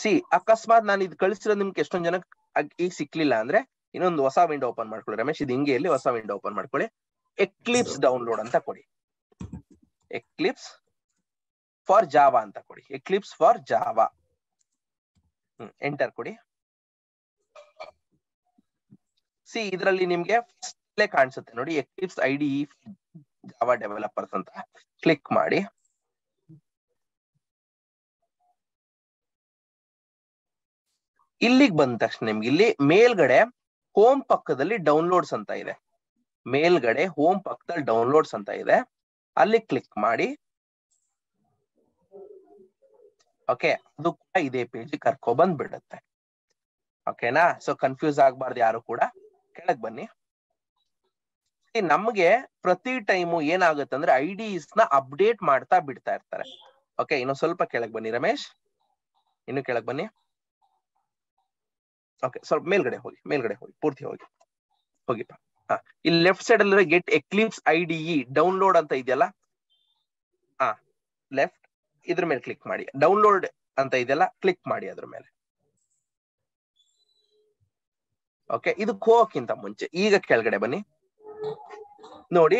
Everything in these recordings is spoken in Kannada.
ಸಿ ಅಕಸ್ಮಾತ್ ನಾನು ಇದು ಕಳಿಸಿರೋದು ನಿಮ್ಗೆ ಎಷ್ಟೊಂದ್ ಜನ ಈಗ ಸಿಕ್ಲಿಲ್ಲ ಅಂದ್ರೆ ಇನ್ನೊಂದು ಹೊಸ ವಿಂಡೋ ಓಪನ್ ಮಾಡ್ಕೊಳ್ಳಿ ರಮೇಶ್. ಇದು ಹಿಂಗೆ ಇಲ್ಲಿ ಹೊಸ ವಿಂಡೋ ಓಪನ್ ಮಾಡ್ಕೊಳ್ಳಿ. ಎಕ್ಲಿಪ್ಸ್ ಡೌನ್ಲೋಡ್ ಅಂತ ಕೊಡಿ. ಎಕ್ಲಿಪ್ಸ್ ಫಾರ್ ಜಾವಾ ಅಂತ ಕೊಡಿ. Eclipse for Java. ಎಂಟರ್ ಕೊಡಿ. ಸಿ ಇದರಲ್ಲಿ ನಿಮ್ಗೆ ಕಾಣಿಸುತ್ತೆ ನೋಡಿ, ಎಕ್ಲಿಪ್ಸ್ IDE ಜಾವಾ ಡೆವಲಪರ್ಸ್ ಅಂತ. ಕ್ಲಿಕ್ ಮಾಡಿ. ಇಲ್ಲಿಗೆ ಬಂದ ತಕ್ಷಣ ನಿಮ್ಗೆ ಇಲ್ಲಿ ಮೇಲ್ಗಡೆ ಹೋಮ್ ಪಕ್ಕದಲ್ಲಿ ಡೌನ್ಲೋಡ್ಸ್ ಅಂತ ಇದೆ. ಮೇಲ್ಗಡೆ ಹೋಮ್ ಪಕ್ಕದಲ್ಲಿ ಡೌನ್ಲೋಡ್ಸ್ ಅಂತ ಇದೆ, ಅಲ್ಲಿ ಕ್ಲಿಕ್ ಮಾಡಿ. ಓಕೆ, ಅದು ಕೂಡ ಇದೇ ಪೇಜ್ ಕರ್ಕೊ ಬಂದ್ಬಿಡುತ್ತೆ. ಓಕೆನಾ? ಸೊ ಕನ್ಫ್ಯೂಸ್ ಆಗ್ಬಾರ್ದು ಯಾರು ಕೂಡ. ಕೆಳಗ್ ಬನ್ನಿ. ನಮ್ಗೆ ಪ್ರತಿ ಟೈಮು ಏನಾಗುತ್ತೆ ಅಂದ್ರೆ IDEs ನ ಅಪ್ಡೇಟ್ ಮಾಡ್ತಾ ಬಿಡ್ತಾ ಇರ್ತಾರೆ. ಓಕೆ, ಇನ್ನು ಸ್ವಲ್ಪ ಕೆಳಗ್ ಬನ್ನಿ ರಮೇಶ್, ಇನ್ನು ಕೆಳಗ್ ಬನ್ನಿ. ಓಕೆ, ಸ್ವಲ್ಪ ಮೇಲ್ಗಡೆ ಹೋಗಿ, ಮೇಲ್ಗಡೆ ಹೋಗಿ, ಪೂರ್ತಿ ಹೋಗಿ ಹೋಗಿಪ್ಪ. ಇಲ್ಲಿ ಲೆಫ್ಟ್ ಸೈಡ್ ಅಲ್ಲಿ ಗೆಟ್ ಎಕ್ಲಿಪ್ಸ್ IDE ಡೌನ್ಲೋಡ್ ಅಂತ ಇದೆಯಲ್ಲ, ಲೆಫ್ಟ್ ಇದ್ರ ಮೇಲೆ ಕ್ಲಿಕ್ ಮಾಡಿ. ಡೌನ್ಲೋಡ್ ಅಂತ ಇದೆಯಲ್ಲ, ಕ್ಲಿಕ್ ಮಾಡಿ ಅದ್ರ ಮೇಲೆ. ಓಕೆ, ಇದಕ್ಕೆ ಹೋಗಕ್ಕಿಂತ ಮುಂಚೆ ಈಗ ಕೆಳಗಡೆ ಬನ್ನಿ. ನೋಡಿ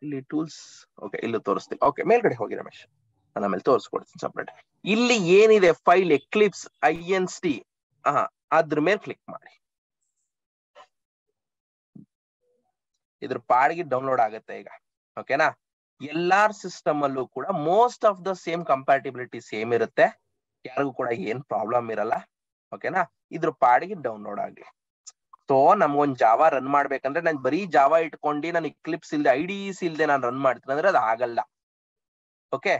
ಇಲ್ಲಿ ಟೂಲ್ಸ್, ಓಕೆ ಇಲ್ಲಿ ತೋರಿಸ್ತೀನಿ. ಓಕೆ, ಮೇಲ್ಗಡೆ ಹೋಗಿ ರಮೇಶ್, ನಾನು ಆಮೇಲೆ ತೋರಿಸ್ಕೊಡ್ತೀನಿ ಸಪ್ರೇಟ್. ಇಲ್ಲಿ ಏನಿದೆ ಫೈಲ್ ಎಕ್ಲಿಪ್ಸ್ INST, ಅದ್ರ ಮೇಲೆ ಕ್ಲಿಕ್ ಮಾಡಿ. ಇದ್ರ ಪಾಡಿಗೆ ಡೌನ್ಲೋಡ್ ಆಗುತ್ತೆ ಈಗ. ಓಕೆನಾ? ಎಲ್ಲಾರ್ ಸಿಸ್ಟಮ್ ಅಲ್ಲೂ ಕೂಡ most of the same compatibility same ಇರುತ್ತೆ, ಯಾರಿಗೂ ಕೂಡ ಏನ್ ಪ್ರಾಬ್ಲಮ್ ಇರಲ್ಲ. ಓಕೆನಾ? ಇದ್ರ ಪಾಡಿಗೆ ಡೌನ್ಲೋಡ್ ಆಗ್ಲಿ. ಸೊ ನಮ್ಗೊಂದ್ ಜಾವಾ ರನ್ ಮಾಡ್ಬೇಕಂದ್ರೆ ನಾನು ಬರೀ ಜಾವಾ ಇಟ್ಕೊಂಡು ನಾನು ಎಕ್ಲಿಪ್ಸ್ ಇಲ್ದೆ IDEs ಇಲ್ದೆ ನಾನು ರನ್ ಮಾಡ್ತೀನಿ ಅಂದ್ರೆ ಅದು ಆಗಲ್ಲ. ಓಕೆ,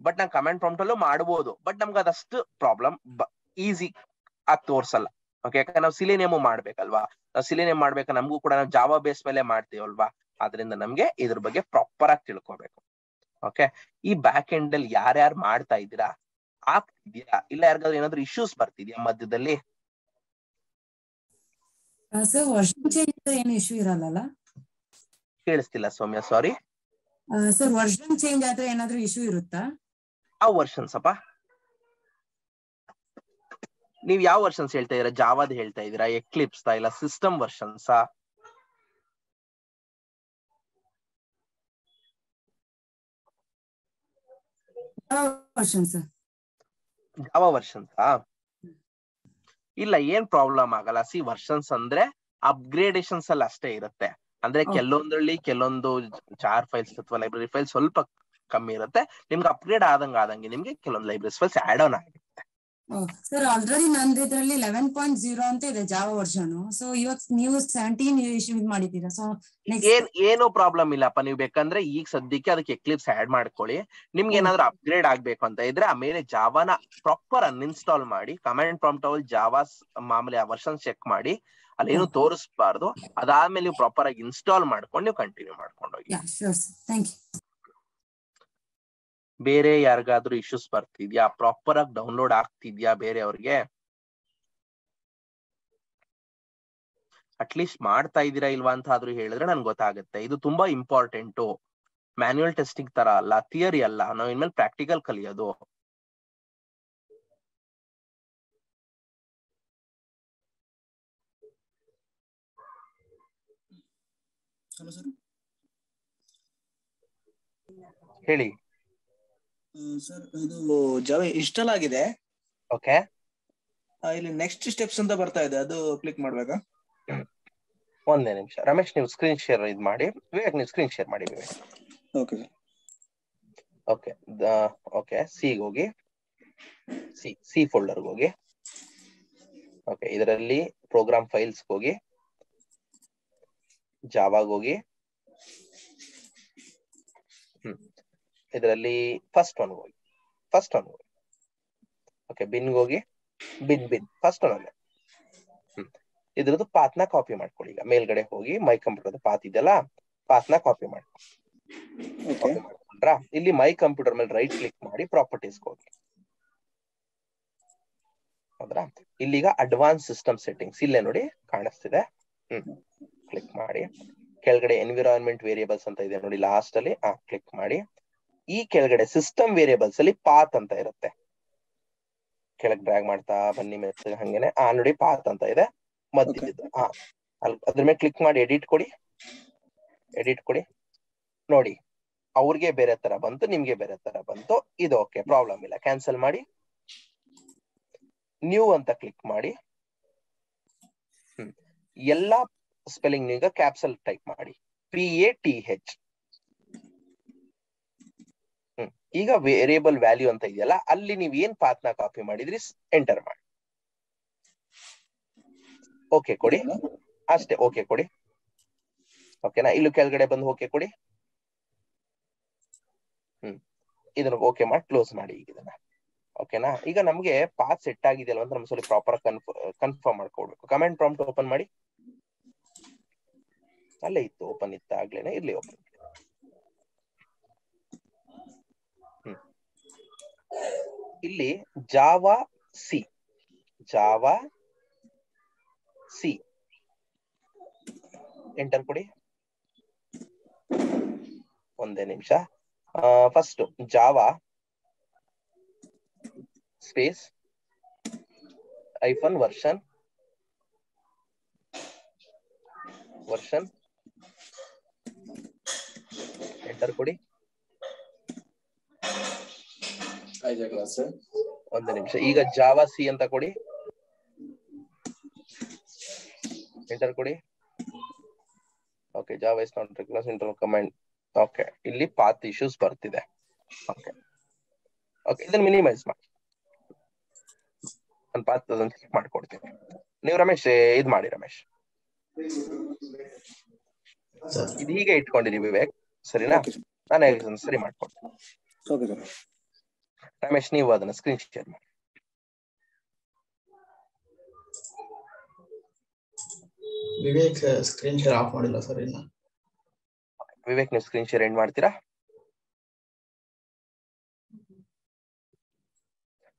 ಬಟ್ ನಾನು ಕಮೆಂಟ್ ಪ್ರಾಂಪ್ಟ್ ಅಲ್ಲೂ ಮಾಡ್ಬೋದು, ಬಟ್ ನಮ್ಗೆ ಅದಷ್ಟು ಪ್ರಾಬ್ಲಮ್ ಈಸಿ ಆಗಿ ತೋರ್ಸಲ್ಲ. ಓಕೆ, ಯಾಕಂದ್ರೆ ನಾವು ಸಿಲಿನಿಯಮ್ ಮಾಡ್ಬೇಕಲ್ವಾ. ನಾವು ಸಿಲಿನಿಯಮ್ ಮಾಡ್ಬೇಕು, ನಮಗೂ ಕೂಡ ನಾವು ಜಾವಾ ಬೇಸ್ ಮೇಲೆ ಮಾಡ್ತೀವಲ್ವಾ. ಆದ್ರಿಂದ ನಮ್ಗೆ ಇದ್ರ ಬಗ್ಗೆ ಪ್ರಾಪರ್ ಆಗಿ ತಿಳ್ಕೊಬೇಕು. ಓಕೆ, ಈ ಬ್ಯಾಕ್ ಎಂಡ್ ಅಲ್ಲಿ ಯಾರ್ಯಾರು ಮಾಡ್ತಾ ಇದ್ದೀರಾ, ಆಗ್ತಿದ್ಯಾ ಇಲ್ಲ ಯಾರಿಗಾದ್ರೂ ಏನಾದ್ರು ಇಶ್ಯೂಸ್ ಬರ್ತಿದ್ಯಾ ಮಧ್ಯದಲ್ಲಿ? ಸರ್ ವರ್ಷನ್ ಚೇಂಜ್ ಏನು ಇಶ್ಯೂ ಇರಲ್ಲ? ಕೇಳಿಸ್ತಿಲ್ಲ ಸೌಮ್ಯ, ಸಾರಿ. ಸರ್ ವರ್ಷನ್ ಚೇಂಜ್ ಆದ್ರೆ ಏನಾದ್ರೂ ಇಶ್ಯೂ ಇರುತ್ತಾ? ಯಾವ ವರ್ಷನ್ಸ್ ಅಪ್ಪ? ನೀವ್ ಯಾವ ವರ್ಷನ್ಸ್ ಹೇಳ್ತಾ ಇದೀರಾ? ಜಾವಾದ ಹೇಳ್ತಾ ಇದೀರಾ, ಎಕ್ಲಿಪ್ಸ್ ಇಲ್ಲ ಸಿಸ್ಟಮ್ ವರ್ಷನ್ಸಾ? ಜಾವಾ ವರ್ಷನ್ಸಾ? ಇಲ್ಲ, ಏನ್ ಪ್ರಾಬ್ಲಮ್ ಆಗಲ್ಲ. ಸಿ ವರ್ಷನ್ಸ್ ಅಂದ್ರೆ ಅಪ್ಗ್ರೇಡೇಷನ್ಸ್ ಅಲ್ಲಿ ಅಷ್ಟೇ ಇರುತ್ತೆ. ಅಂದ್ರೆ ಕೆಲವೊಂದ್ರಲ್ಲಿ ಕೆಲವೊಂದು ಜಾರ್ ಫೈಲ್ಸ್ ಅಥವಾ ಲೈಬ್ರರಿ ಫೈಲ್ ಸ್ವಲ್ಪ ಕಮ್ಮಿ ಇರುತ್ತೆ. ನಿಮ್ಗೆ ಅಪ್ಗ್ರೇಡ್ ಆದಂಗೆ ನಿಮ್ಗೆ ಕೆಲವೊಂದು ಲೈಬ್ರರಿ ಫೈಲ್ಸ್ ಆಡ್ ಆನ್ ಆಗಿರುತ್ತೆ. ಸರ್ ಆಲ್ರೆಡಿ ನಂದು ಇದರಲ್ಲಿ 11.0 ಅಂತ ಇದೆ ಜಾವಾ ವರ್ಷನ್. ಸೊ ಇವಾಗ ನೀವು 17 ಇಶ್ಯೂ ಮಾಡಿದ್ದೀರಾ. ಸೊ ಏನು ಪ್ರಾಬ್ಲಮ್ ಇಲ್ಲಪ್ಪ. ನೀವು ಬೇಕಂದ್ರೆ ಈಗ ಸದ್ಯಕ್ಕೆ ಅದಕ್ಕೆ ಎಕ್ಲಿಪ್ಸ್ ಆಡ್ ಮಾಡ್ಕೊಳ್ಳಿ. ನಿಮ್ಗೆ ಏನಾದ್ರು ಅಪ್ಗ್ರೇಡ್ ಆಗ್ಬೇಕು ಅಂತ ಇದ್ರೆ ಆಮೇಲೆ ಜಾವಾನ ಪ್ರಾಪರ್ ಅನ್ಇನ್ಸ್ಟಾಲ್ ಮಾಡಿ, ಕಮಾಂಡ್ ಪ್ರಾಂಪ್ಟ್ ಅಲ್ಲಿ ಜಾವಾ ಮಾಮೂಲಿ ಆ ವರ್ಷನ್ ಚೆಕ್ ಮಾಡಿ, ಅಲ್ಲೇನು ತೋರಿಸಬಾರ್ದು. ಅದಾದ್ಮೇಲೆ ನೀವು ಪ್ರಾಪರ್ ಆಗಿ ಇನ್ಸ್ಟಾಲ್ ಮಾಡ್ಕೊಂಡು ನೀವು ಕಂಟಿನ್ಯೂ ಮಾಡ್ಕೊಂಡು ಹೋಗಿ. ಬೇರೆ ಯಾರಿಗಾದ್ರೂ ಇಶ್ಯೂಸ್ ಬರ್ತಿದ್ಯಾ? ಪ್ರಾಪರ್ ಆಗಿ ಡೌನ್ಲೋಡ್ ಆಗ್ತಿದ್ಯಾ ಬೇರೆಯವ್ರಿಗೆ? ಅಟ್ಲೀಸ್ಟ್ ಮಾಡ್ತಾ ಇದ್ದೀರಾ ಇಲ್ವಾ ಅಂತ ಆದ್ರೂ ಹೇಳಿದ್ರೆ ನನ್ಗೆ ಗೊತ್ತಾಗುತ್ತೆ. ಇದು ತುಂಬಾ ಇಂಪಾರ್ಟೆಂಟು. ಮ್ಯಾನ್ಯುಯಲ್ ಟೆಸ್ಟಿಂಗ್ ತರ ಅಲ್ಲ, ಥಿಯರಿ ಅಲ್ಲ, ನಾವು ಇನ್ಮೇಲೆ ಪ್ರಾಕ್ಟಿಕಲ್ ಕಲಿಯೋದು. ಹೇಳಿ ಸರ್. ಇದು ಜಾವಾ ಇನ್ಸ್ಟಾಲ್ ಆಗಿದೆ. ಓಕೆ, ಇಲ್ಲಿ ನೆಕ್ಸ್ಟ್ ಸ್ಟೆಪ್ಸ್ ಅಂತ ಬರ್ತಾ ಇದೆ, ಅದು ಕ್ಲಿಕ್ ಮಾಡ್ಬೇಕಾ? ಒಂದೇ ನಿಮಿಷ ರಮೇಶ್, ನೀವು ಸ್ಕ್ರೀನ್ ಶೇರ್ ಇದು ಮಾಡಿ. ವಿವೇಕ್, ನೀವು ಸ್ಕ್ರೀನ್ ಶೇರ್ ಮಾಡಿ ವಿವೇಕ್. ಓಕೆ ಓಕೆ ಓಕೆ, ಸಿಗೆ ಹೋಗಿ, ಸಿ ಫೋಲ್ಡರ್ಗೆ ಹೋಗಿ. ಓಕೆ, ಇದರಲ್ಲಿ ಪ್ರೋಗ್ರಾಮ್ ಫೈಲ್ಸ್ ಹೋಗಿ, ಜಾವಾಗ್ ಹೋಗಿ, ಇದರಲ್ಲಿ ಫಸ್ಟ್ ಒನ್ ಹೋಗಿ. ಓಕೆ, ಬಿನ್ಗೆ ಹೋಗಿ, ಬಿನ್ ಫಸ್ಟ್ ಒನ್ ಅಲ್ಲೇ. ಇದ್ರದ್ದು ಪಾತ್ನ ಕಾಪಿ ಮಾಡ್ಕೊಳ್ಳಿ. ಈಗ ಮೇಲ್ಗಡೆ ಹೋಗಿ ಮೈ ಕಂಪ್ಯೂಟರ್ ಪಾತ್ ಇದೆಯಲ್ಲ, ಪಾತ್ನ ಕಾಪಿ ಮಾಡ್ಕೊಂಡ್ರಾ? ಇಲ್ಲಿ ಮೈ ಕಂಪ್ಯೂಟರ್ ಮೇಲೆ ರೈಟ್ ಕ್ಲಿಕ್ ಮಾಡಿ ಪ್ರಾಪರ್ಟೀಸ್ ಹೋಗಿ. ಹೌದ್ರಾ? ಇಲ್ಲಿಗ ಅಡ್ವಾನ್ಸ್ ಸಿಸ್ಟಮ್ ಸೆಟ್ಟಿಂಗ್ಸ್ ಇಲ್ಲೇ ನೋಡಿ ಕಾಣಿಸ್ತಿದೆ. ಕ್ಲಿಕ್ ಮಾಡಿ. ಕೆಳಗಡೆ ಎನ್ವಿರಾನ್ಮೆಂಟ್ ವೇರಿಯೇಬಲ್ಸ್ ಅಂತ ಇದೆ ನೋಡಿ ಲಾಸ್ಟ್ ಅಲ್ಲಿ, ಕ್ಲಿಕ್ ಮಾಡಿ. ಈ ಕೆಳಗಡೆ ಸಿಸ್ಟಮ್ ವೇರಿಯೇಬಲ್ಸ್ ಅಲ್ಲಿ ಪಾತ್ ಅಂತ ಇರುತ್ತೆ. ಕೆಳಗ್ ಡ್ರ್ಯಾಗ್ ಮಾಡ್ತಾ ಬನ್ನಿ ಮೆತ್ತಗೆ ಹಂಗೇನೆ ನೋಡಿ ಪಾತ್ ಅಂತ ಇದೆ ಮಧ್ಯದ ಅದ್ರ ಮೇಲೆ ಕ್ಲಿಕ್ ಮಾಡಿ ಎಡಿಟ್ ಕೊಡಿ ನೋಡಿ ಅವ್ರಿಗೆ ಬೇರೆ ತರ ಬಂತು ನಿಮ್ಗೆ ಬೇರೆ ತರ ಬಂತು ಇದು ಓಕೆ ಪ್ರಾಬ್ಲಮ್ ಇಲ್ಲ ಕ್ಯಾನ್ಸಲ್ ಮಾಡಿ ನ್ಯೂ ಅಂತ ಕ್ಲಿಕ್ ಮಾಡಿ ಎಲ್ಲಾ ಸ್ಪೆಲ್ಲಿಂಗ್ ಈಗ ಕ್ಯಾಪ್ಸಲ್ ಟೈಪ್ ಮಾಡಿ PATH ಈಗ ವೇರಿಯಬಲ್ ವ್ಯಾಲ್ಯೂ ಅಂತ ಇದೆಯಲ್ಲ ಅಲ್ಲಿ ನೀವು ಏನ್ ಪಾತ್ ನ ಕಾಪಿ ಮಾಡಿದ್ರಿ ಎಂಟರ್ ಮಾಡಿ ಓಕೆ ಕೊಡಿ ಅಷ್ಟೇ ಓಕೆ ಕೊಡಿ ಓಕೆನಾ ಇಲ್ಲೂ ಕೆಳಗಡೆ ಬಂದು ಓಕೆ ಕೊಡಿ ಇದನ್ನ ಓಕೆ ಮಾಡಿ ಕ್ಲೋಸ್ ಮಾಡಿ ಈಗ ಇದನ್ನ ಓಕೆನಾ ಈಗ ನಮ್ಗೆ ಪಾತ್ ಸೆಟ್ ಆಗಿದೆಯಲ್ಲ ಅಂತ ನಮ್ ಸ್ವಲ್ಪ ಪ್ರಾಪರ್ ಕನ್ಫರ್ಮ್ ಮಾಡ್ಕೊಡ್ಬೇಕು ಕಮೆಂಟ್ ಪ್ರಾಂಪ್ಟ್ ಓಪನ್ ಮಾಡಿ ಅಲ್ಲೇ ಇತ್ತು ಓಪನ್ ಇತ್ತ ಆಗ್ಲೇನೆ ಇರ್ಲಿ ಓಪನ್ ಇಲ್ಲಿ ಜಾವಾ ಸಿ ಎಂಟರ್ ಕೊಡಿ ಒಂದೇ ನಿಮಿಷ first Java space ಐಫನ್ version enter ಕೊಡಿ ಒಂದು ನಿಮಿಷ ಈಗ ಜಾವಾ ಸಿ ಅಂತ ಕೊಡಿ ಎಂಟರ್ ಕೊಡಿ okay Java is not request internal command okay ಇಲ್ಲಿ ಪಾತ್ ಇಶ್ಯೂಸ್ ಬರ್ತಿದೆ ಓಕೆ ಇದನ್ನ ಮಿನಿಮೈಸ್ ಮಾಡಿ ನಾನು ಪಾತ್ ಅದನ್ನ ಚೆಕ್ ಮಾಡ್ಕೊಡ್ತೀನಿ ನೀವು ರಮೇಶ್ ಇದ್ ಮಾಡಿ ರಮೇಶ್ ಇದು ಹೀಗೆ ಇಟ್ಕೊಂಡಿರಿ ವಿವೇಕ್ ಸರಿನಾ ನಾನೇ ಸರಿ ಮಾಡ್ಕೊಡ್ತೀನಿ ರಮೇಶ್ ನೀವು ಅದನ್ನ ಸ್ಕ್ರೀನ್ ಶೇರ್ ಮಾಡಿ ವಿವೇಕ್ ಸ್ಕ್ರೀನ್ ಶೇರ್ ಆಫ್ ಮಾಡಿಲ್ಲ ಸರ್ ಇನ್ನ ವಿವೇಕ್ ನೀವು ಸ್ಕ್ರೀನ್ ಶೇರ್ ಎಂಡ್ ಮಾಡ್ತೀರಾ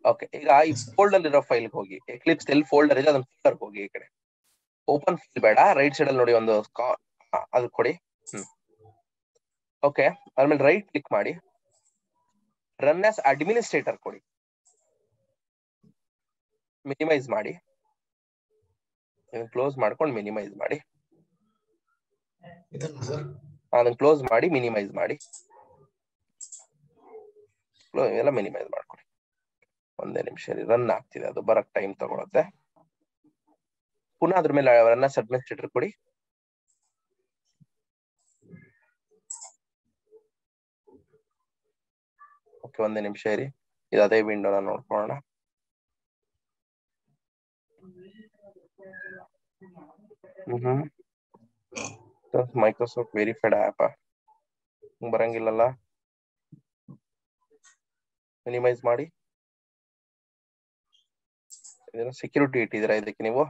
ಓಕೆ ಈಗ ಈ ಫೋಲ್ಡರ್ ಇರೋ ಫೈಲ್ ಹೋಗಿ ಎಕ್ಲಿಪ್ಸ್ ಎಲ್ಲಿ ಫೋಲ್ಡರ್ ಇದೆ ಅದನ್ನ ಫೋಲ್ಡರ್ ಹೋಗಿ ಈ ಕಡೆ ಓಪನ್ ಫೈಲ್ ಬೇಡ ರೈಟ್ ಸೈಡ್ ಅಲ್ಲಿ ನೋಡಿ ಒಂದು ಅದು ಕೊಡಿ ಓಕೆ ಆಮೇಲೆ ರೈಟ್ ಕ್ಲಿಕ್ ಮಾಡಿ ರನ್ ಆಸ್ ಅಡ್ಮಿನಿಸ್ಟ್ರೇಟರ್ ಕೊಡಿ ಮಿನಿಮೈಸ್ ಮಾಡಿ ಕ್ಲೋಸ್ ಮಾಡ್ಕೊಂಡು ಮಿನಿಮೈಸ್ ಮಾಡಿ ಅದನ್ನ ಕ್ಲೋಸ್ ಮಾಡಿ ಮಿನಿಮೈಸ್ ಮಾಡಿ ಎಲ್ಲ ಮಿನಿಮೈಸ್ ಮಾಡ್ಕೊಳ್ಳಿ ಒಂದೇ ನಿಮಿಷ ರನ್ ಆಗ್ತಿದೆ ಅದು ಬರಕ್ ಟೈಮ್ ತಗೊಳುತ್ತೆ ಪುನಃ ಅದ್ರ ಮೇಲೆ ರನ್ ಆಸ್ ಅಡ್ಮಿನಿಸ್ಟ್ರೇಟರ್ ಕೊಡಿ ಓಕೆ ಒಂದೇ ನಿಮಿಷ ಇರಿ ಇದು ಅದೇ ವಿಂಡೋನ ನೋಡ್ಕೊಳ್ಳೋಣ ಮೈಕ್ರೋಸಾಫ್ಟ್ ವೆರಿಫೈಡ್ ಆಪ್ ಬರಂಗಿಲ್ಲಲ್ಲ ಮಿನಿಮೈಸ್ ಮಾಡಿ ಇದನ್ನ ಸೆಕ್ಯೂರಿಟಿ ಇಟ್ಟಿದ್ದೀರಾ ಇದಕ್ಕೆ ನೀವು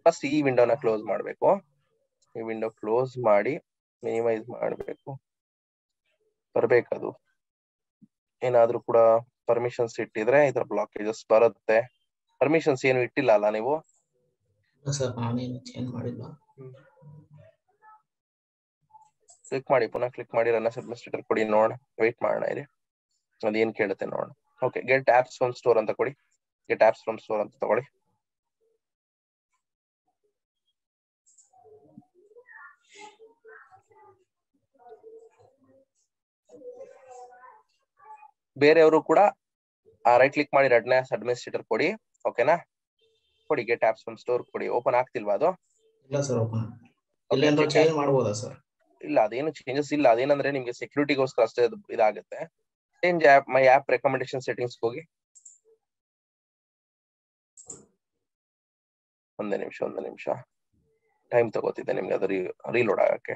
ಫಸ್ಟ್ ಈ ವಿಂಡೋನ ಕ್ಲೋಸ್ ಮಾಡಬೇಕು ಈ ವಿಂಡೋ ಕ್ಲೋಸ್ ಮಾಡಿ ಮಿನಿಮೈಸ್ ಮಾಡಬೇಕು ಬರ್ಬೇಕದು ಏನಾದ್ರೂ ಕೂಡ ಪರ್ಮಿಷನ್ಸ್ ಇಟ್ಟಿದ್ರೆ ಇದ್ರ ಬ್ಲಾಕೇಜಸ್ ಬರುತ್ತೆ ಪರ್ಮಿಷನ್ಸ್ ಏನು ಇಟ್ಟಿಲ್ಲ ಅಲ್ಲ ನೀವು ಕ್ಲಿಕ್ ಮಾಡಿ ಪುನಃ ಕ್ಲಿಕ್ ಮಾಡಿ ರನ್ ಆಸ್ ಅಡ್ಮಿನಿಸ್ಟ್ರೇಟರ್ ಕೊಡಿ ನೋಡೋಣ ವೇಟ್ ಮಾಡೋಣ ಇದೆ ಅದೇನ್ ಕೇಳುತ್ತೆ ನೋಡೋಣ okay get apps from store ಅಂತ ಕೊಡಿ ಗೆಟ್ ಆಪ್ಸ್ ಫ್ರಮ್ ಸ್ಟೋರ್ ಅಂತ ತಗೊಳ್ಳಿ ಬೇರೆಯವರು ಕೂಡ ರೈಟ್ ಕ್ಲಿಕ್ ಮಾಡಿ ರನ್ ಆಸ್ ಅಡ್ಮಿನಿಸ್ಟ್ರೇಟರ್ ಕೊಡಿ ಓಕೆನಾ ಕೊಡಿ ಗೆಟ್ ಆಪ್ಸ್ ಫ್ರಮ್ ಸ್ಟೋರ್ ಕೊಡಿ ಓಪನ್ ಆಗ್ತಿಲ್ವಾ ಅದು ಇಲ್ಲ ಸರ್ ಓಪನ್ ಇಲ್ಲ ಚೇಂಜ್ ಮಾಡಬಹುದಾ ಸರ್ ಇಲ್ಲ ಅದೇನು ಚೇಂಜಸ್ ಇಲ್ಲ ಅದೇನಂದ್ರೆ ನಿಮ್ಗೆ ಸೆಕ್ಯೂರಿಟಿಗೋಸ್ಕರ ಅಷ್ಟೇ ಇದಾಗುತ್ತೆ ಚೇಂಜ್ ಆಪ್ ಮೈ ಆಪ್ ರೆಕಮೆಂಡೇಶನ್ ಸೆಟ್ಟಿಂಗ್ಸ್ ಹೋಗಿ ಒಂದೇ ನಿಮಿಷ ಟೈಮ್ ತಗೋತಿದ್ದೆ ನಿಮ್ಗೆ ಅದು ರೀಲೋಡ್ ಆಗಕ್ಕೆ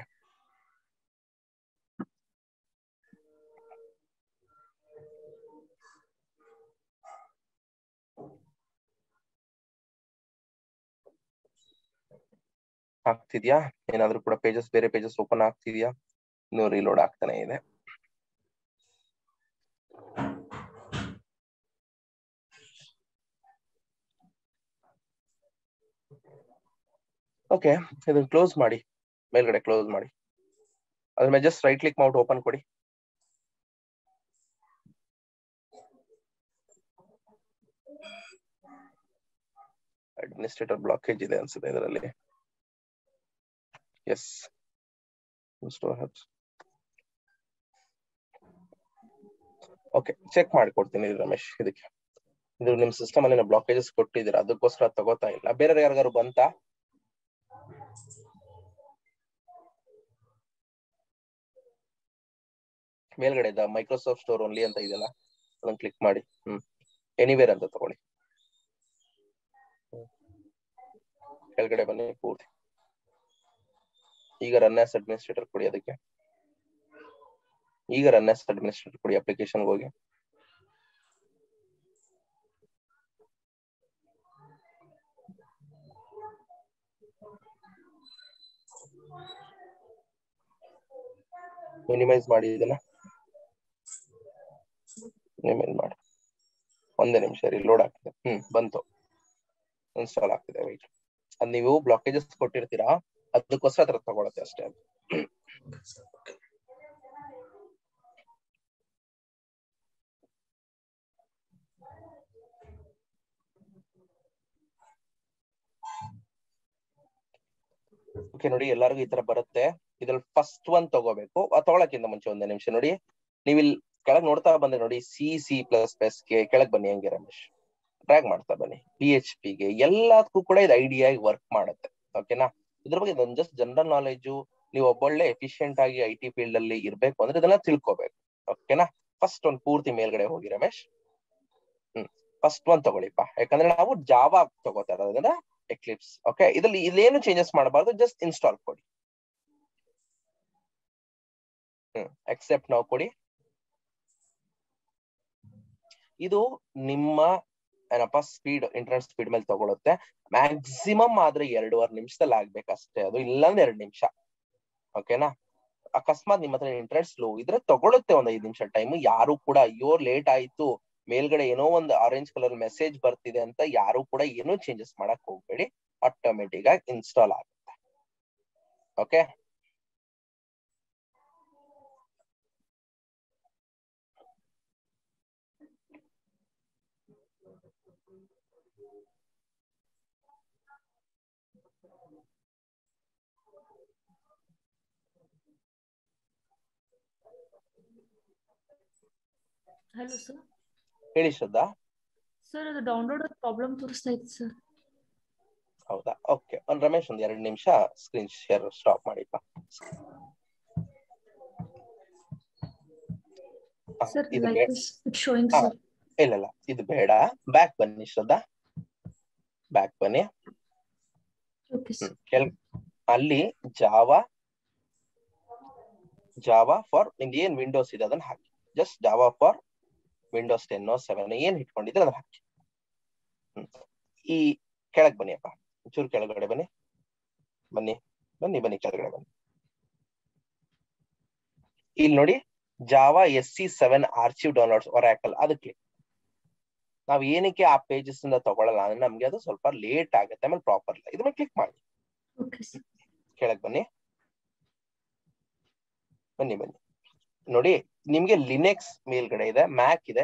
ಆಗ್ತಿದ್ಯಾ ಏನಾದ್ರೂ ಕೂಡ ಬೇರೆ ಪೇಜಸ್ ಓಪನ್ ಆಗ್ತಿದ್ಯಾ ಇನ್ನು ರೀಲೋಡ್ ಆಗ್ತಾನೆ ಇದೆ ಓಕೆ ಇದನ್ನ ಕ್ಲೋಸ್ ಮಾಡಿ ಮೇಲ್ಗಡೆ ಕ್ಲೋಸ್ ಮಾಡಿ ಅದ್ರ ಮೇಲೆ ಜಸ್ಟ್ ರೈಟ್ ಕ್ಲಿಕ್ ಮಾಡಿ ಓಪನ್ ಕೊಡಿ ಅಡ್ಮಿನಿಸ್ಟ್ರೇಟರ್ ಬ್ಲಾಕೇಜ್ ಇದೆ ಅನ್ಸುತ್ತೆ ಇದರಲ್ಲಿ. ಎಸ್, ಓಕೆ, ಚೆಕ್ ಮಾಡ್ಕೊಡ್ತೀನಿ ರಮೇಶ್. ಇದಕ್ಕೆ ಇದು ನಿಮ್ ಸಿಸ್ಟಮ್ ಅಲ್ಲಿ ಬ್ಲಾಕೇಜಸ್ ಕೊಟ್ಟಿದ್ದೀರಾ, ಅದಕ್ಕೋಸ್ಕರ ತಗೋತಾ ಇಲ್ಲ. ಬೇರೆ ಯಾರಿಗಾರು ಬಂತಾ? ಮೇಲ್ಗಡೆ ಮೈಕ್ರೋಸಾಫ್ಟ್ ಸ್ಟೋರ್ ಓನ್ಲಿ ಅಂತ ಇದೆಯಲ್ಲ, ಅದನ್ನ ಕ್ಲಿಕ್ ಮಾಡಿ ಎನಿವೇರ್ ಅಂತ ತಗೊಳ್ಳಿ. ಕೆಳಗಡೆ ಬನ್ನಿ ಪೂರ್ತಿ. ಈಗ ರನ್ ಆಸ್ ಅಡ್ಮಿನಿಸ್ಟ್ರೇಟರ್ ಕೊಡಿ. ಅದಕ್ಕೆ ಈಗ ರನ್ ಆಸ್ ಅಡ್ಮಿನಿಸ್ಟ್ರೇಟರ್ ಕೊಡಿ. ಅಪ್ಲಿಕೇಶನ್ ಹೋಗಿ ಮಿನಿಮೈಸ್ ಮಾಡಿ, ಇದನ್ನ ಮಿನಿಮೈಸ್ ಮಾಡಿ. ಒಂದೇ ನಿಮಿಷ ಲೋಡ್ ಆಗ್ತಿದೆ. ಬಂತು, ಇನ್ಸ್ಟಾಲ್ ಆಗ್ತಿದೆ. ವೈಟ್, ಅದ್ ನೀವು ಬ್ಲಾಕೇಜಸ್ ಕೊಟ್ಟಿರ್ತೀರಾ, ಅದಕ್ಕೋಸ್ಕರ ಅದ್ರ ತಗೊಳತ್ತೆ ಅಷ್ಟೇ. ಅದು ಓಕೆ. ನೋಡಿ, ಎಲ್ಲರಿಗೂ ಈ ತರ ಬರುತ್ತೆ. ಇದ್ರಲ್ಲಿ ಫಸ್ಟ್ ಒನ್ ತಗೋಬೇಕು. ತಗೊಳಕ್ಕಿಂತ ಮುಂಚೆ ಒಂದೇ ನಿಮಿಷ ನೋಡಿ, ನೀವು ಇಲ್ಲಿ ಕೆಳಗ್ ನೋಡ್ತಾ ಬಂದ್ರೆ ನೋಡಿ, C++ ಗೆ ಕೆಳಗ್ ಬನ್ನಿ. ಹಂಗೆ ರಮೇಶ್ ಡ್ರ್ಯಾಗ್ ಮಾಡ್ತಾ ಬನ್ನಿ. PHP ಗೆ ಎಲ್ಲದಕ್ಕೂ ಕೂಡ ಇದು ಐಡಿಯಾಗಿ ವರ್ಕ್ ಮಾಡುತ್ತೆ. ಓಕೆನಾ? ಇದ್ರ ಬಗ್ಗೆ ಇದೊಂದು ಜಸ್ಟ್ ಜನರಲ್ ನಾಲೆಜು. ನೀವು ಒಬ್ಬೊಳ್ಳೆ ಎಫಿಷಿಯಂಟ್ ಆಗಿ IT ಫೀಲ್ಡ್ ಅಲ್ಲಿ ಇರ್ಬೇಕು ಅಂದ್ರೆ ಇದನ್ನ ತಿಳ್ಕೊಬೇಕು. ಓಕೆನಾ? ಫಸ್ಟ್ ಒಂದ್ ಪೂರ್ತಿ ಮೇಲ್ಗಡೆ ಹೋಗಿ ರಮೇಶ್. ಫಸ್ಟ್ ಒನ್ ತಗೊಳ್ಳಿಪ್ಪ, ಯಾಕಂದ್ರೆ ನಾವು ಜಾವಾ ತಗೋತಾ ಇರೋದ್ರಿಂದ ಎಕ್ಲಿಪ್ಸ್. ಓಕೆ, ಇದ್ರಲ್ಲಿ ಇಲ್ಲೇನು ಚೇಂಜಸ್ ಮಾಡಬಾರ್ದು, ಜಸ್ಟ್ ಇನ್ಸ್ಟಾಲ್ ಕೊಡಿ. ಅಕ್ಸೆಪ್ಟ್ ನಾವು ಕೊಡಿ. ಇದು ನಿಮ್ಮ ಏನಪ್ಪಾ ಸ್ಪೀಡ್, ಇಂಟರ್ನೆಟ್ ಸ್ಪೀಡ್ ಮೇಲೆ ತಗೊಳುತ್ತೆ. ಮ್ಯಾಕ್ಸಿಮಮ್ ಆದ್ರೆ 2.5 ನಿಮಿಷದಲ್ಲಿ ಆಗ್ಬೇಕಷ್ಟೇ ಅದು, ಇಲ್ಲಾಂದ್ರೆ 2 ನಿಮಿಷ. ಓಕೆನಾ? ಅಕಸ್ಮಾತ್ ನಿಮ್ಮ ಹತ್ರ ಇಂಟರ್ನೆಟ್ ಸ್ಲೋ ಇದ್ರೆ ತಗೊಳುತ್ತೆ ಒಂದ್ 5 ನಿಮಿಷ ಟೈಮ್. ಯಾರು ಕೂಡ ಅಯ್ಯೋ ಲೇಟ್ ಆಯ್ತು, ಮೇಲ್ಗಡೆ ಏನೋ ಒಂದು ಆರೆಂಜ್ ಕಲರ್ ಮೆಸೇಜ್ ಬರ್ತಿದೆ ಅಂತ ಯಾರು ಕೂಡ ಏನೂ ಚೇಂಜಸ್ ಮಾಡಕ್ ಹೋಗ್ಬೇಡಿ. ಆಟೋಮೆಟಿಕ್ ಆಗಿ ಇನ್ಸ್ಟಾಲ್ ಆಗುತ್ತೆ. Okay, hello sir. ಹೇಳಿ ಶ್ರದ್ಧಾ. ಸರ್, ಅದು ಡೌನ್ಲೋಡ್ ಪ್ರಾಬ್ಲಮ್ ತೋರಿಸ್ತಾ ಇತ್ತು ಸರ್. ಹೌದಾ? ಓಕೆ, ರಮೇಶ್ ಒಂದ್ 2 ನಿಮಿಷ ಸ್ಕ್ರೀನ್ ಶೇರ್ ಸ್ಟಾಪ್ ಮಾಡಿಪ್ಪ. ಸರ್, ಇದು like this it's showing sir. ಇಲ್ಲ, ಇದು ಬೇಡ. ಬ್ಯಾಕ್ ಬನ್ನಿ ಶ್ರದ್ಧಾ, ಬ್ಯಾಕ್ ಬನ್ನಿ. Okay sir. ಅಲ್ಲಿ ಜಾವಾ ಫಾರ್ ನಿಮ್ಗೆ ಏನ್ ವಿಂಡೋಸ್ ಇದೆ ಅದನ್ನ ಹಾಕಿ. ಜಸ್ಟ್ ಜಾವಾ ಫಾರ್ ವಿಂಡೋಸ್ 10 7 ಏನ್ ಇಟ್ಕೊಂಡಿದ್ರೆ ಅದನ್ನ ಹಾಕಿ. ಈ ಕೆಳಗ್ ಬನ್ನಿ ಅಪ್ಪ, ಚೂರು ಕೆಳಗಡೆ ಬನ್ನಿ. ಬನ್ನಿ ಕೆಳಗಡೆ ಬನ್ನಿ. ಇಲ್ಲಿ ನೋಡಿ, Java SC7 archive downloads Oracle, ಅದಕ್ಕೆ ನಾವ್ ಏನಕ್ಕೆ ಆ ಪೇಜಸ್ ಇಂದ ತಗೊಳ್ಳಲ್ಲ ಅಂದ್ರೆ ನಮ್ಗೆ ಅದು ಸ್ವಲ್ಪ ಲೇಟ್ ಆಗುತ್ತೆ. ಆಮೇಲೆ ಪ್ರಾಪರ್ ಇಲ್ಲ. ಇದ್ರ ಮೇಲೆ ಕ್ಲಿಕ್ ಮಾಡಿ. ಕೆಳಗ್ ಬನ್ನಿ. ನೋಡಿ, ನಿಮ್ಗೆ ಲಿನೆಕ್ಸ್ ಮೇಲ್ಗಡೆ ಇದೆ, ಮ್ಯಾಕ್ ಇದೆ.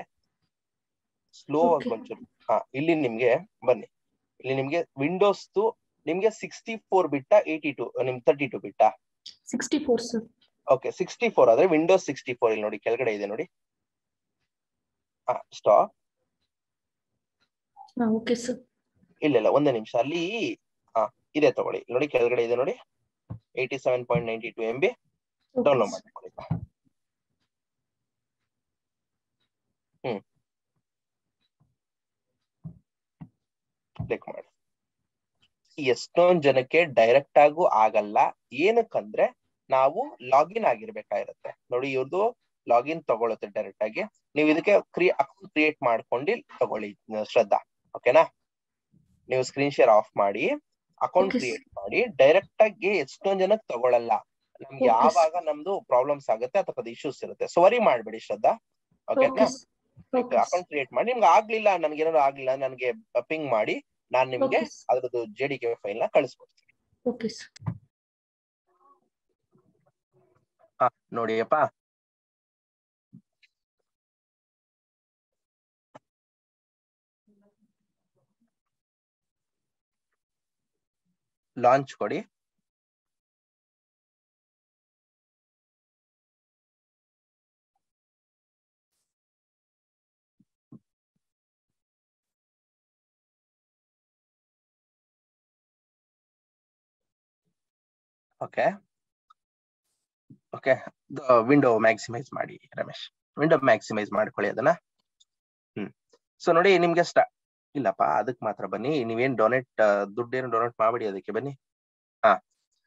ಸ್ಲೋ ಆಗಿ ಒಂಚೂರು. ಇಲ್ಲಿ ನಿಮ್ಗೆ ಬನ್ನಿ. ಇಲ್ಲಿ ನಿಮ್ಗೆ ವಿಂಡೋಸ್ ನಿಮ್ಗೆ 64 ಬಿಟ್ಟ 82 ನಿಮ್ 32 ಬಿಟ್ಟ 64 ಸರ್. ಓಕೆ, 64 ಆದ್ರೆ ವಿಂಡೋಸ್ 64 ಇಲ್ಲಿ ನೋಡಿ ಕೆಳಗಡೆ ಇದೆ ನೋಡಿ. ಸ್ಟಾಪ್. Okay sir. ಇಲ್ಲ, ಒಂದೇ ನಿಮಿಷ. ಅಲ್ಲಿ ಇದೆ ತಗೊಳ್ಳಿ. ನೋಡಿ ಕೆಳಗಡೆ ಇದೆ ನೋಡಿ, 87.92 MB ಡೌನ್ಲೋಡ್ ಮಾಡ್ಕೊಳ್ಳಿ. ಕ್ಲಿಕ್ ಮಾಡಿ. ಎಷ್ಟೊಂದ್ ಜನಕ್ಕೆ ಡೈರೆಕ್ಟ್ ಆಗು ಆಗಲ್ಲ. ಏನಕ್ಕಂದ್ರೆ ನಾವು ಲಾಗಿನ್ ಆಗಿರ್ಬೇಕಾಗಿರುತ್ತೆ. ನೋಡಿ, ಇವ್ರದ್ದು ಲಾಗಿನ್ ತಗೊಳುತ್ತೆ ಡೈರೆಕ್ಟ್ ಆಗಿ. ನೀವು ಇದಕ್ಕೆ ಅಕೌಂಟ್ ಕ್ರಿಯೇಟ್ ಮಾಡ್ಕೊಂಡು ತಗೊಳ್ಳಿ ಶ್ರದ್ಧಾ. ಓಕೆನಾ? ನೀವು ಸ್ಕ್ರೀನ್ ಶೇರ್ ಆಫ್ ಮಾಡಿ, ಅಕೌಂಟ್ ಕ್ರಿಯೇಟ್ ಮಾಡಿ. ಡೈರೆಕ್ಟ್ ಆಗಿ ಎಷ್ಟೊಂದ್ ಜನಕ್ಕೆ ತಗೊಳಲ್ಲ. ನಮ್ಗೆ ಯಾವಾಗ ನಮ್ದು ಪ್ರಾಬ್ಲಮ್ಸ್ ಆಗುತ್ತೆ ಅಥವಾ ಇಶ್ಯೂಸ್ ಇರುತ್ತೆ, ಸೊ ವರಿ ಮಾಡ್ಬೇಡಿ ಶ್ರದ್ಧಾ. ಓಕೆನಾ? ಅಕೌಂಟ್ ಕ್ರಿಯೇಟ್ ಮಾಡಿ. ನಿಮ್ಗೆ ಆಗ್ಲಿಲ್ಲ, ನನ್ಗೇನಾದ್ರು ಆಗ್ಲಿಲ್ಲ, ನನ್ಗೆ ಪಿಂಗ್ ಮಾಡಿ, ನಾನ್ ನಿಮ್ಗೆ ಅದ್ರದ್ದು JDK ಫೈಲ್ ನ ಕಳಿಸ್ಕೊಡ್ತೀನಿ. ನೋಡಿಯಪ್ಪ, ಲಾಂಚ್ ಕೊಡಿ. ಓಕೆ ಓಕೆ, ವಿಂಡೋ ಮ್ಯಾಕ್ಸಿಮೈಸ್ ಮಾಡಿ ರಮೇಶ್, ವಿಂಡೋ ಮ್ಯಾಕ್ಸಿಮೈಸ್ ಮಾಡ್ಕೊಳ್ಳಿ ಅದನ್ನ. ಸೊ ನೋಡಿ ನಿಮ್ಗೆ ಇಲ್ಲಪ್ಪ ಅದಕ್ಕೆ ಮಾತ್ರ ಬನ್ನಿ, ನೀವೇನ್ ದುಡ್ಡೇನು ಡೊನೇಟ್ ಮಾಡ್ಬಿಡಿ ಅದಕ್ಕೆ ಬನ್ನಿ.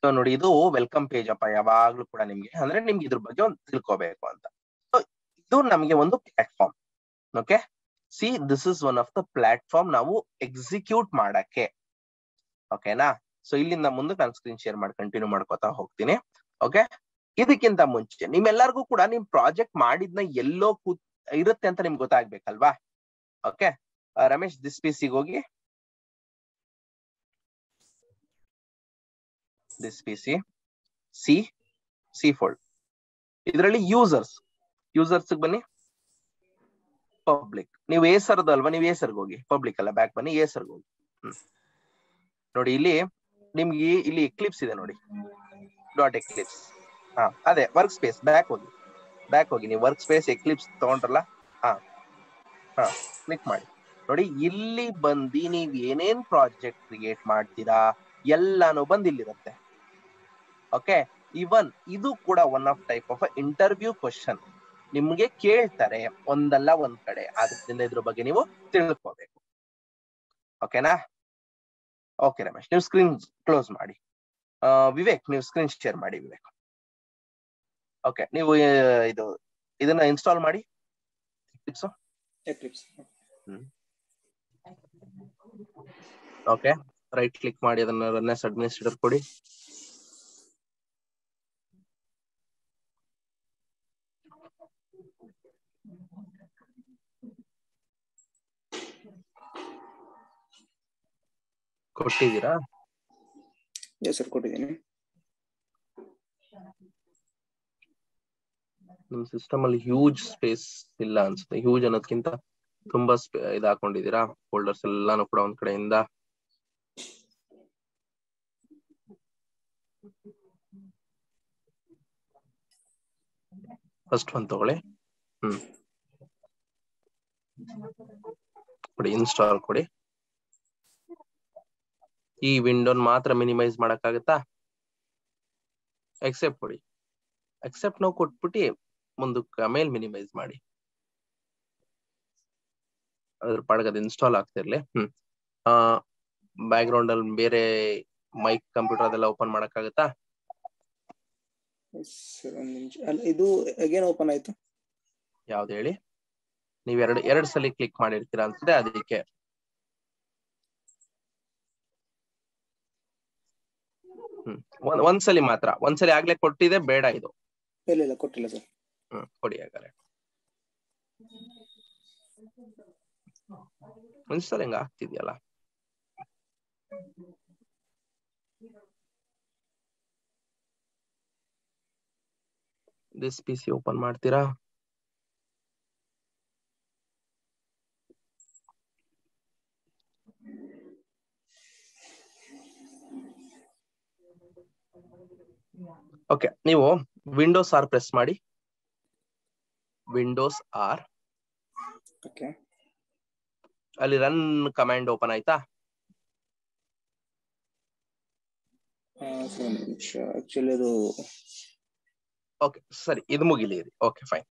ಸೊ ನೋಡಿ ಇದು ವೆಲ್ಕಮ್ ಪೇಜ್ ಅಪ್ಪ, ಯಾವಾಗ್ಲೂ ಕೂಡ ನಿಮ್ಗೆ ಅಂದ್ರೆ ನಿಮ್ಗೆ ಇದ್ರ ಬಗ್ಗೆ ಒಂದು ತಿಳ್ಕೋಬೇಕು ಅಂತ. ಸೊ ಇದು ನಮ್ಗೆ ಒಂದು platform. Okay, see this is one of the platform ನಾವು ಎಕ್ಸಿಕ್ಯೂಟ್ ಮಾಡಕ್ಕೆ. ಓಕೆನಾ? ಸೊ ಇಲ್ಲಿಂದ ಮುಂದೆ ನಾನು ಸ್ಕ್ರೀನ್ ಶೇರ್ ಮಾಡಿ ಕಂಟಿನ್ಯೂ ಮಾಡ್ಕೋತಾ ಹೋಗ್ತೀನಿ. ಓಕೆ, ಇದಕ್ಕಿಂತ ಮುಂಚೆ ನಿಮ್ಮೆಲ್ಲರಿಗೂ ಕೂಡ ನಿಮ್ ಪ್ರಾಜೆಕ್ಟ್ ಮಾಡಿದ್ನ ಎಲ್ಲೋ ಇರುತ್ತೆ ಅಂತ ನಿಮ್ಗೆ ಗೊತ್ತಾಗ್ಬೇಕಲ್ವಾ? ಓಕೆ, ರಮೇಶ್ ದಿಸ್ ಪಿಸಿಗೆ ಹೋಗಿ, ದಿಸ್ ಪಿಸಿ ಸಿ ಫೋಲ್ಡ್, ಇದರಲ್ಲಿ ಯೂಸರ್ಸ್ ಬನ್ನಿ, ಪಬ್ಲಿಕ್. ನೀವು ಏಸರ್ದು ಅಲ್ವಾ, ನೀವು ಏಸರ್ಗೆ ಹೋಗಿ, ಪಬ್ಲಿಕ್ ಅಲ್ಲ ಬ್ಯಾಕ್ ಬನ್ನಿ, ಏಸರ್ಗೆ ಹೋಗಿ. ನೋಡಿ ಇಲ್ಲಿ ನಿಮ್ಗೆ ಇಲ್ಲಿ ಎಕ್ಲಿಪ್ಸ್ ಇದೆ ನೋಡಿ, ಡಾಟ್ ಎಕ್ಲಿಪ್ಸ್. ಅದೇ ವರ್ಕ್ ಸ್ಪೇಸ್, ಬ್ಯಾಕ್ ಹೋಗಿ ನೀವು ವರ್ಕ್ ಸ್ಪೇಸ್ ಎಕ್ಲಿಪ್ಸ್ ತಗೊಂಡ್ರಲ್ಲ, ಕ್ಲಿಕ್ ಮಾಡಿ. ನೋಡಿ ಇಲ್ಲಿ ಬಂದು ನೀವ್ ಏನೇನ್ ಪ್ರಾಜೆಕ್ಟ್ ಕ್ರಿಯೇಟ್ ಮಾಡ್ತೀರಾ ಎಲ್ಲಾನು ಬಂದ್ ಇಲ್ಲಿರುತ್ತೆ. ಓಕೆ, ಇವನ್ ಇದು ಕೂಡ one of type of interview question ನಿಮ್ಗೆ ಕೇಳ್ತಾರೆ ಒಂದಲ್ಲ ಒಂದ್ ಕಡೆ, ಆದ್ರಿಂದ ಇದ್ರ ಬಗ್ಗೆ ನೀವು ತಿಳ್ಕೋಬೇಕು. ಓಕೆನಾ? ಓಕೆ ರಮೇಶ್, ನೀವು ಸ್ಕ್ರೀನ್ ಕ್ಲೋಸ್ ಮಾಡಿ. ವಿವೇಕ್ ನೀವು ಸ್ಕ್ರೀನ್ ಶೇರ್ ಮಾಡಿ ವಿವೇಕ್. ಓಕೆ, ನೀವು ಇದನ್ನ ಇನ್ಸ್ಟಾಲ್ ಮಾಡಿ ಎಕ್ಲಿಪ್ಸ್. ಓಕೆ, ರೈಟ್ ಕ್ಲಿಕ್ ಮಾಡಿ ಅದನ್ನ ರನ್ ಆಸ್ ಅಡ್ಮಿನಿಸ್ಟ್ರೇಟರ್ ಕೊಡಿ. ಕೊಟ್ಟಿದ್ದೀರಾ? ಎಸ್ ಸರ್, ಕೊಟ್ಟಿದ್ದೀನಿ. ನಿಮ್ ಸಿಸ್ಟಮ್ ಅಲ್ಲಿ ಹ್ಯೂಜ್ ಸ್ಪೇಸ್ ಇಲ್ಲ ಅನ್ಸುತ್ತೆ. ಹ್ಯೂಜ್ ಅನ್ನೋದಕ್ಕಿಂತ ತುಂಬಾ ಇದು ಹಾಕೊಂಡಿದೀರಾ, ಫೋಲ್ಡರ್ಸ್ ಎಲ್ಲಾನು ಕೂಡ ಒಂದ್ ಕಡೆಯಿಂದ. ಫಸ್ಟ್ ಒಂದ್ ತಗೊಳ್ಳಿ, ಕೊಡಿ ಇನ್ಸ್ಟಾಲ್ ಕೊಡಿ. ಈ ವಿಂಡೋನ್ ಮಾತ್ರ ಮಿನಿಮೈಸ್ ಮಾಡಕ್ಕಾಗತ್ತಾ? ಎಕ್ಸೆಪ್ಟ್ ಕೊಡಿ, ಎಕ್ಸೆಪ್ಟ್ ನಾವು ಕೊಟ್ಬಿಟ್ಟು ಮುಂದಕ್ಕೆ ಆಮೇಲೆ ಮಿನಿಮೈಸ್ ಮಾಡಿ. ಅದ್ರ ಪಾಡಕ್ಕೆ ಅದು ಇನ್ಸ್ಟಾಲ್ ಆಗ್ತಿರ್ಲಿ. ಬ್ಯಾಕ್ ಗ್ರೌಂಡ್ ಅಲ್ಲಿ ಬೇರೆ ಮೈಕ್ ಕಂಪ್ಯೂಟರ್ ಅದೆಲ್ಲ ಓಪನ್ ಮಾಡಕ್ಕಾಗತ್ತಾ? ಇದು ಅಗೇನ್ ಓಪನ್ ಆಯ್ತು. ಯಾವ್ದು ಹೇಳಿ? ನೀವ್ ಎರಡ್ ಸಲ ಕ್ಲಿಕ್ ಮಾಡಿರ್ತೀರಾ ಅನ್ಸುತ್ತೆ ಅದಕ್ಕೆ. ಒಂದ್ಸಲಿ ಮಾತ್ರ, ಒಂದ್ಸಲಿ ಆಗ್ಲೇ ಕೊಟ್ಟಿದೆ, ಬೇಡ ಇದು. ಇಲ್ಲ ಕೊಟ್ಟಿಲ್ಲ ಸರ್. ಕೊಡಿ ಹಾಗಾದ್ರೆ. ಒಂದ್ಸಲ ಹಿಂಗ ಆಗ್ತಿದ್ಯಲ್ಲ. ದಿಸ್ ಪಿಸಿ ಓಪನ್ ಮಾಡ್ತೀರಾ? ಓಕೆ, ನೀವು ವಿಂಡೋಸ್ ಆರ್ ಪ್ರೆಸ್ ಮಾಡಿ. ವಿಂಡೋಸ್ ಆರ್, ಅಲ್ಲಿ ರನ್ ಕಮಾಂಡ್ ಓಪನ್ ಆಯ್ತಾ? ಆಕ್ಚುಲಿ ಅದು ಓಕೆ ಸರಿ, ಇದು ಮುಗಿಲಿ. Okay fine.